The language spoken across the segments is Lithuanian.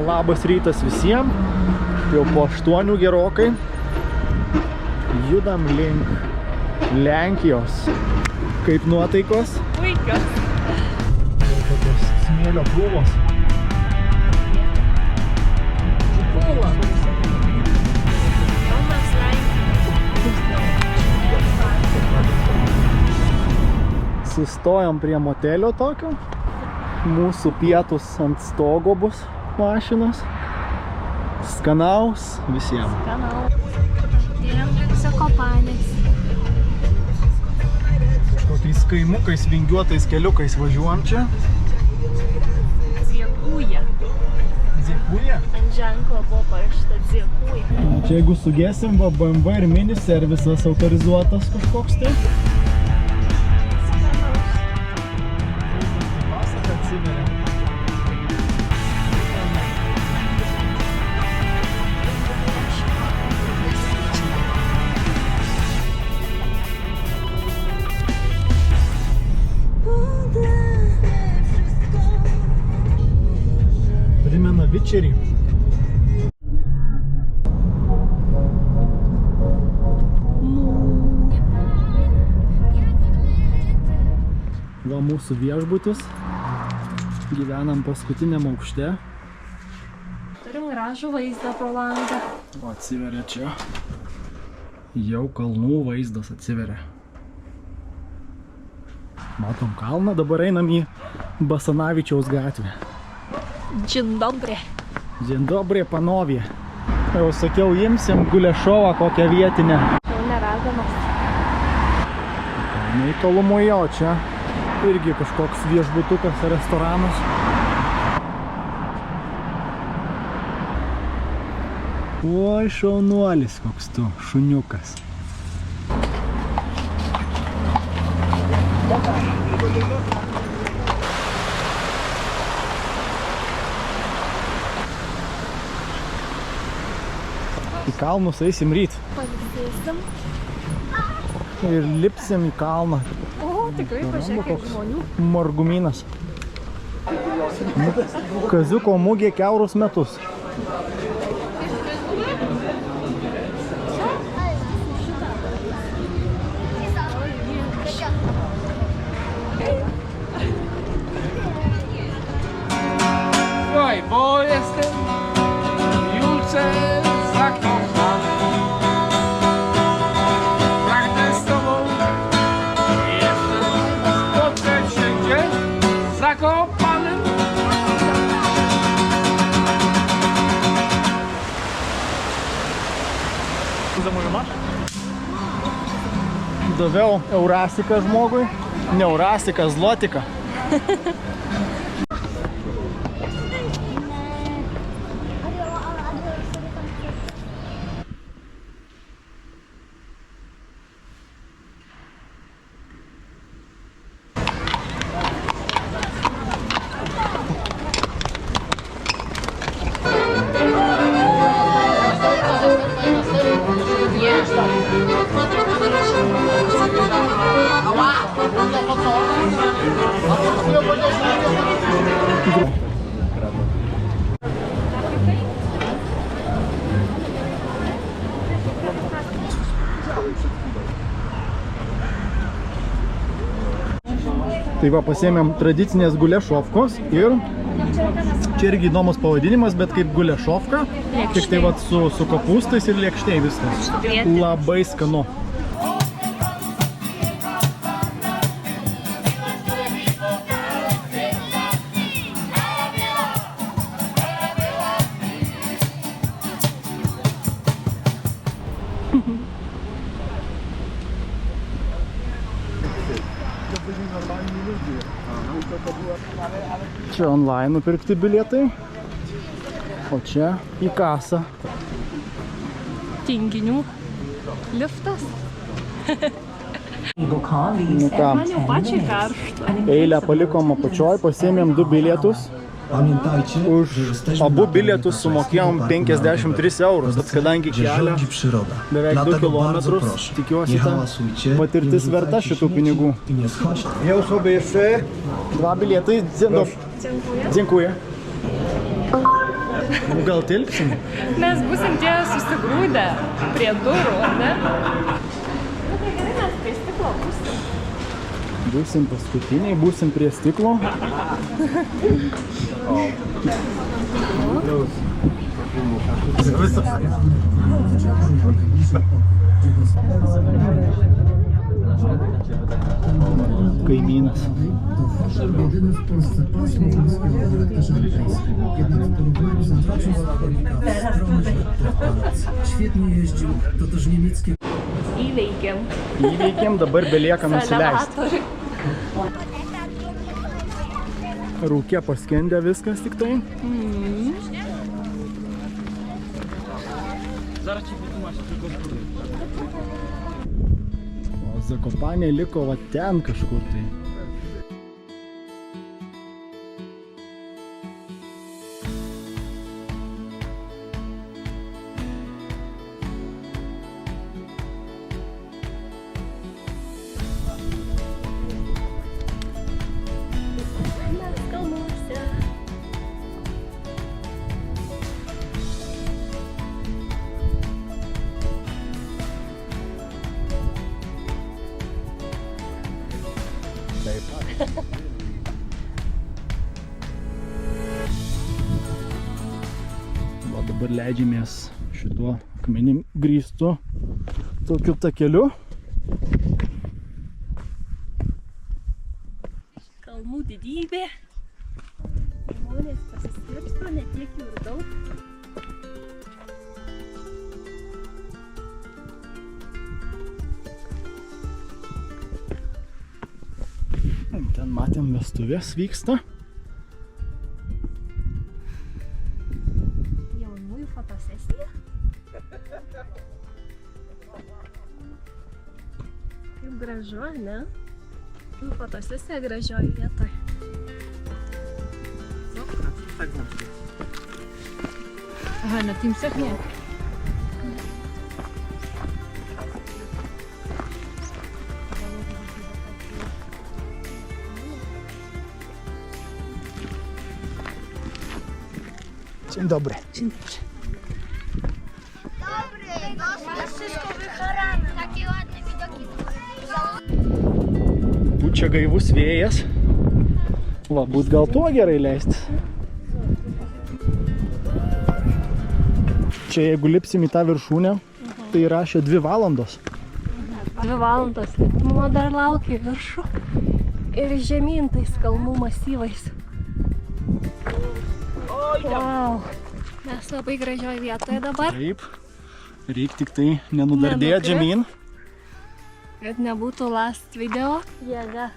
labas rytas visiems. Jau po 8 gerokai. Judam link Lenkijos. Kaip nuotaikos? Puikios. Tokios smėlio krūvos. Sustojom prie motelio tokio. Mūsų pietus ant stogo bus mašinos. Skanaus visiems. Skanaus. Atėjom link Zakopanės. Kažkokiais kaimukais, vingiuotais keliukais važiuojam čia. Dziekuja. Dziekuja? Ant ženklo buvo parašyta Dziekuja. Čia jeigu sugėsim, va BMW ir mini servisas autorizuotas kažkoks tai. Pasaka atsiveria. Primena Vičerį. Va mūsų viešbutis. Gyvenam paskutiniam aukšte. Turim gražų vaizdą pro langą. O atsiveria čia. Jau kalnų vaizdas atsiveria. Matom kalną, dabar einam į Basanavičiaus gatvę. Dzień dobry. Dzień dobry, panovie. Jau sakiau, imsim Gulešovą kokią vietinę. Jau neragamas. Nei tolumoje, o čia irgi kažkoks viešbutukas, restoranas. Oi, šaunuolis koks tu, šuniukas. Į kalnus eisim ryt. Pavyzdėsim. Ir lipsim į kalną. O, tikrai pažiūrėk žmonių. Margumynas. Kaziuko mugė kiaurus metus. Słuchaj, bo jestem w Julce zakochany. Pragnę z tobą jeszcze spotkać się gdzieś w Zakopanem. Daviau Eurasiką žmogui. Ne Eurasiką, Zlotiką. Tai va, pasiėmėm tradicinės gulešovkos ir čia irgi įdomus pavadinimas, bet kaip gulešovka, tik tai va su kopūstais ir lėkštėj viskas. Labai skanu. Čia online nupirkti bilietai, o čia į kasą. Tinginių liftas. Nu ką, Man jau pačiai karšta. eilę palikom apačioj, pasiėmėm 2 bilietus. Už abu bilietus sumokėjom 53 eurus, bet kadangi kelia beveik 2 kilometrus, tikiuosi ta patirtis verta šitų pinigų. Jau sobie jeszcze 2 biliety. Dziękuję. Nu, gal tilpsim? Mes būsim tie susigrūdę prie durų, ne? Nu, tai gerai, mes prie stiklo būsim. Būsim paskutiniai, būsim prie stiklo. Kaimynas. Jedyny w Polsce pas motorski o charakterze alpejskim. Jednak w porównaniu z atrakcją zawodnika strąży to palec. Świetnie jeździł, to też niemieckie... Įveikėm. Dabar belieka nusileisti. Elevatorių. Rūke paskendę viskas tik tai. O Zakopanė liko va ten kažkur tai. O dabar leidžiamės šituo akmenim grįstu tokiu takeliu. Kalnų didybė. Žmonės pasiskirsto, ne tiek jų ir daug. Ten matėm vestuvės vyksta. Jaunųjų fotosesija. Kaip gražu, ne? Jaunųjų fotosesija gražioj vietoj. Aha, na tym sechnie. Dzień dobry. Dzień dobry. Dobry, no wszystko wycharane. Takie ładne widoki. Pučia gaivus vėjas. Va, bus gal tuo gerai leistis. Čia jeigu lipsim į tą viršūnę, tai rašė 2 valandos. 2 valandos lipimo dar laukia į viršų. Ir žemyn tais kalnų masyvais. Wow. Mes labai gražioj vietoje dabar. Taip. Reik tik tai nenudardėt žemyn. Kad nebūtų last video. Jėga.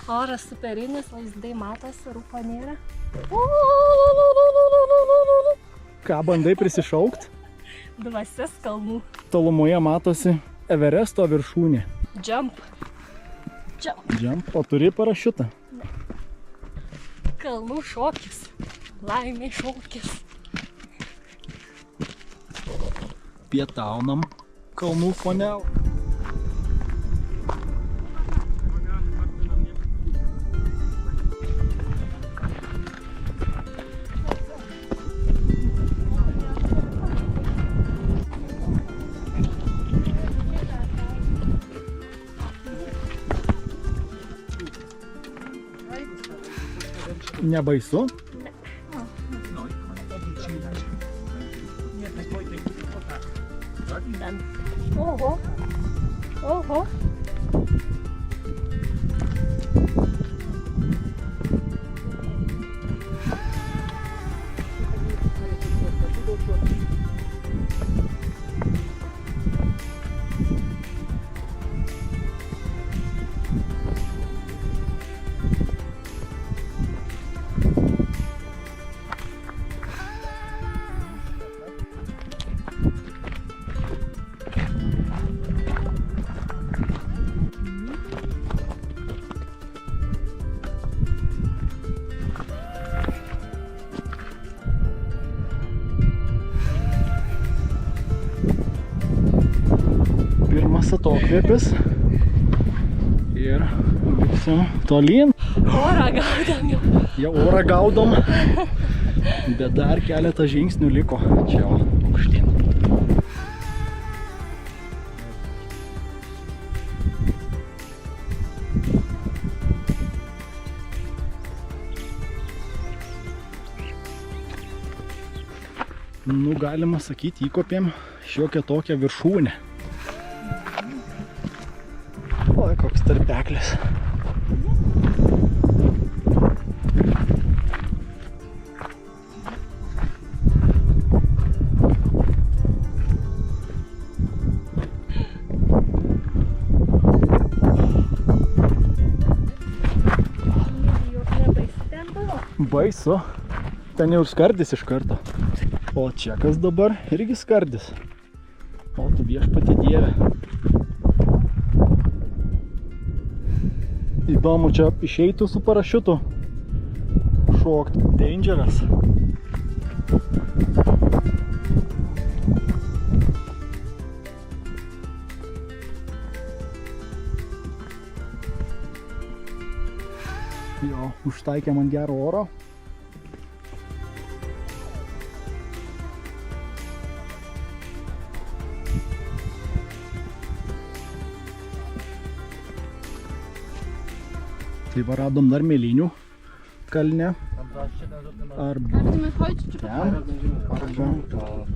Oras superinis, vaizdai matosi, rūko nėra. Ką bandai prisišaukt? Dvasias kalnų. Tolumoje matosi Everesto viršūnė. Jump. Jump. Jump. O turi parašiutą? Kalnų šokis. Laimė šokis. Pietaunam kalnų fone. Nebaisu? Oho. Oho. Pirmas atokvėpis. Ir lipsim tolyn. Orą gaudam jau. Jau orą gaudom. Bet dar keletą žingsnių liko čia aukštyn. Nu, galima sakyti, įkopėm šiokią tokią viršūnę. Oi, koks tarpeklis. Baisu. Ten jau ir skardis iš karto. O čia kas dabar? Irgi skardis. O tu viešpatie Dieve. Įdomu, čia išeitų su parašiutu šokt. Dangerous. Jo, užtaikėm ant gero oro. Tai va radom dar mėlynių kalne. Arba ten, arba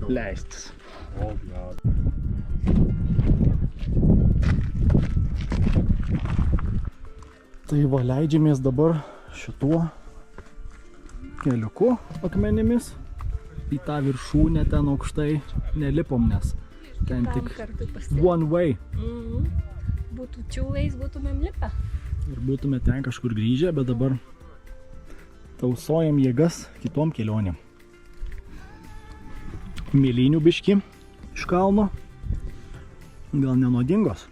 leistis. Tai va, leidžiamės dabar šituo keliuku akmenimis. Į tą viršūnę ten aukštai nelipom, nes ten tik one way. Būtų čiūvais, būtumėm lipę. Ir būtume ten kažkur grįžę, bet dabar tausojam jėgas kitom kelionėm. Mėlynių biški iš kalno. Gal nenuodingos?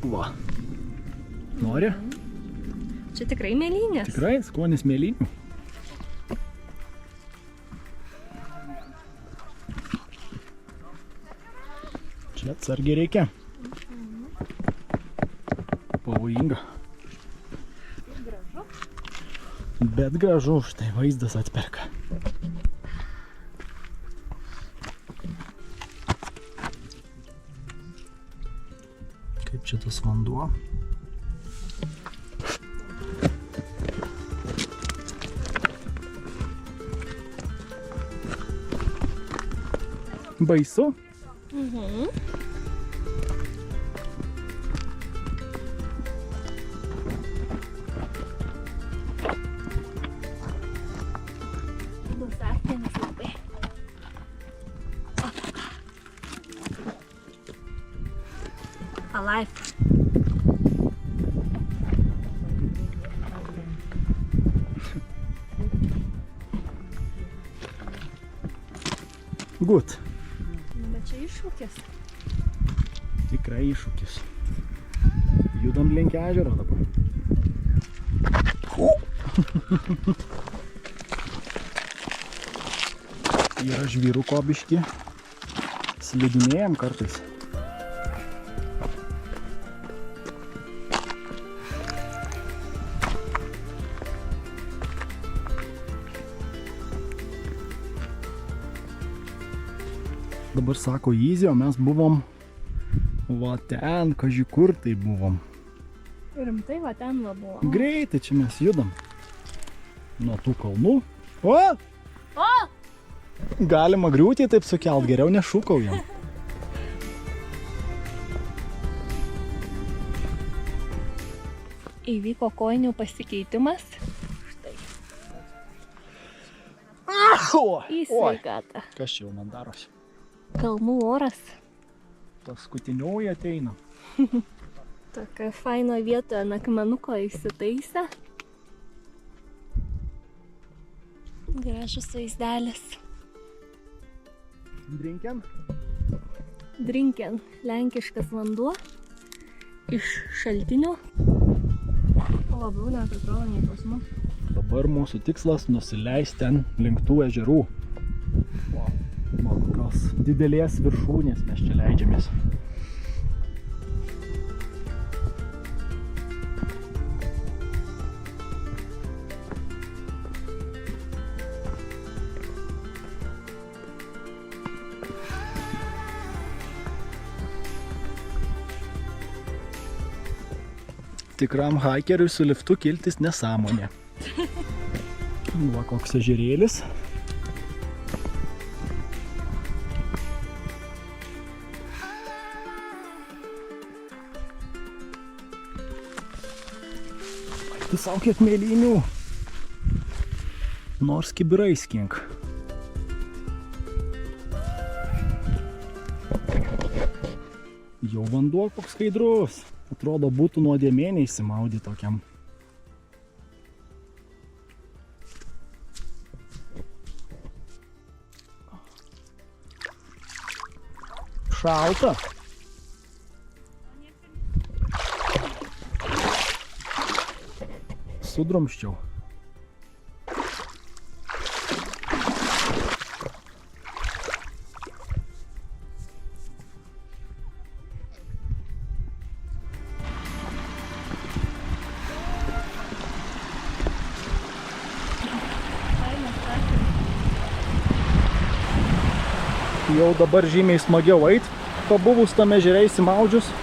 Va. Nori? Čia tikrai mėlynės. Tikrai, skonis mėlynių. Čia atsargiai reikia. Pavojinga. Bet gražu, štai vaizdas atperka. Kaip čia tas vanduo? Baisu? Alive. Good. Bet čia iššūkis. Tikrai iššūkis. Judam link ežero dabar. Yra žvyruko biški. Slidinėjam kartais. Dabar sako easy, o mes buvom va ten, kaži kur tai buvom. Rimtai, va ten va buvom. Greitai čia mes judam. Nuo tų kalnų. O! O! Galima griūtį taip sukelt, geriau nešūkaujam. Įvyko kojinių pasikeitimas. Štai. Į sveikatą. Kas čia jau man darosi? Kalnų oras. Paskutinioji ateina. Tokia faino vietoje ant akmenuko įsitaisę. Gražus vaizdelis. Drinkiam? Drinkiam. Lenkiškas vanduo. Iš šaltinio. O labiau net atrodo nei pas mus. Dabar mūsų tikslas nusileisti ten link tų ežerų. Nuo kokios didelės viršūnės mes čia leidžiamės. Tikram hikeriui su liftu kiltis nesąmonė. Va, koks ežerėlis. Tu sau kiek mėlynių. Nors kibirai skink. Jau vanduo koks skaidrus. Atrodo, būtų nuodėmė neįsimaudyti tokiam. Šalta. Sudrumščiau. Jau dabar žymiai smagiau eit, pabuvus tame ežere įsimaudžius.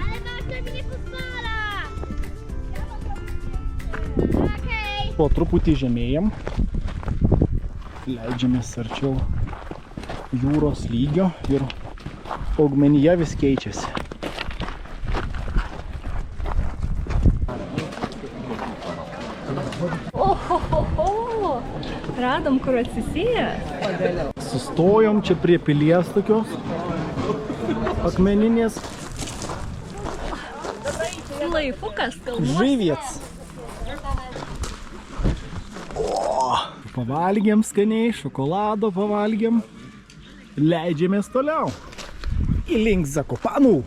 Ale Bartek nie pozwala! Okej. Po truputį žemėjam. Leidžiamės arčiau jūros lygio ir augmenija vis keičiasi. Ohohoho! Radom, kur atsisėję. Sustojom čia prie pilies tokios akmeninės. Laifukas kalnuose. Žuviets. O, pavalgėm skaniai, šokolado pavalgėm. Leidžiamės toliau. Į link Zakopanų.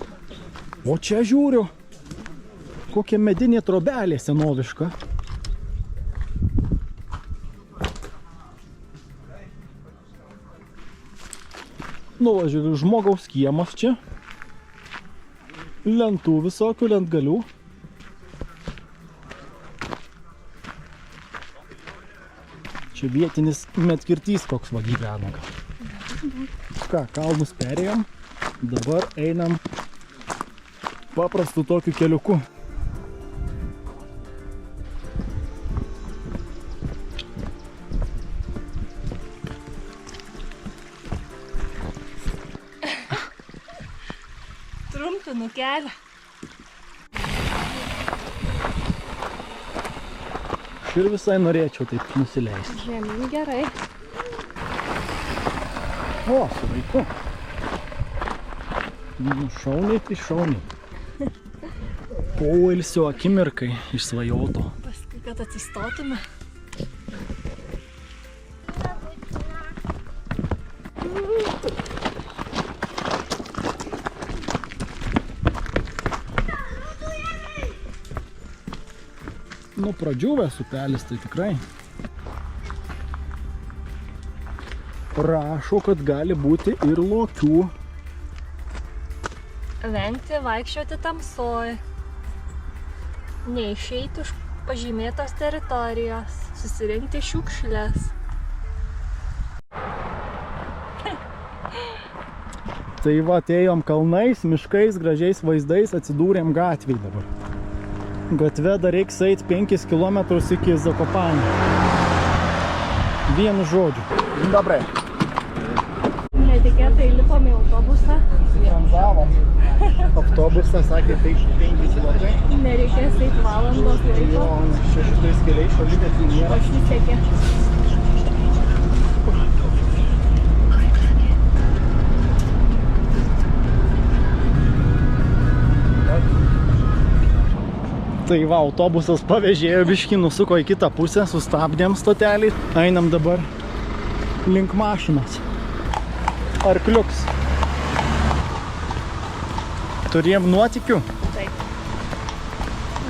O čia žiūriu. Kokia medinė trobelė senoviška. Nu, žiūriu, žmogaus kiemas čia. Lentų visokių, lentgalių. Čia vietinis medkirtys koks va gyvena. Ką, kalnus perėjom. Dabar einam paprastu tokiu keliuku. Trumpinu kelią. Ir visai norėčiau taip nusileisti. Žemyn gerai. O, su vaiku. Nu, šauniai, tai šauniai. Poilsio akimirkai išsvajoto. Paskui, kad atsistotume. Nu, pradžiūvęs upelis, tai tikrai. Rašo, kad gali būti ir lokių. Vengti vaikščioti tamsoj. Neišeiti už pažymėtos teritorijos. Susirinkti šiukšles. Tai va, atėjom kalnais, miškais, gražiais vaizdais, atsidūrėm gatvėj dabar. Gatve dar reiks eit 5 km iki Zakopanų. Vienu žodžiu. Dobrai. Netikėtai lipom į autobusą. Tranzavom. Autobusą sakė, tai 5 km. Nereikės eit valandos laiko. Čia šitais keliais šaligatvių nėra. Pasisekė. Tai va, autobusas pavežėjo biškį, nusuko į kitą pusę, sustabdėm stotelį. Einam dabar link mašinos. Arkliuks. Turėjom nuotykių? Taip.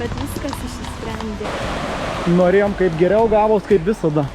bet viskas išsisprendė. Norėjom kaip geriau, gavos kaip visada.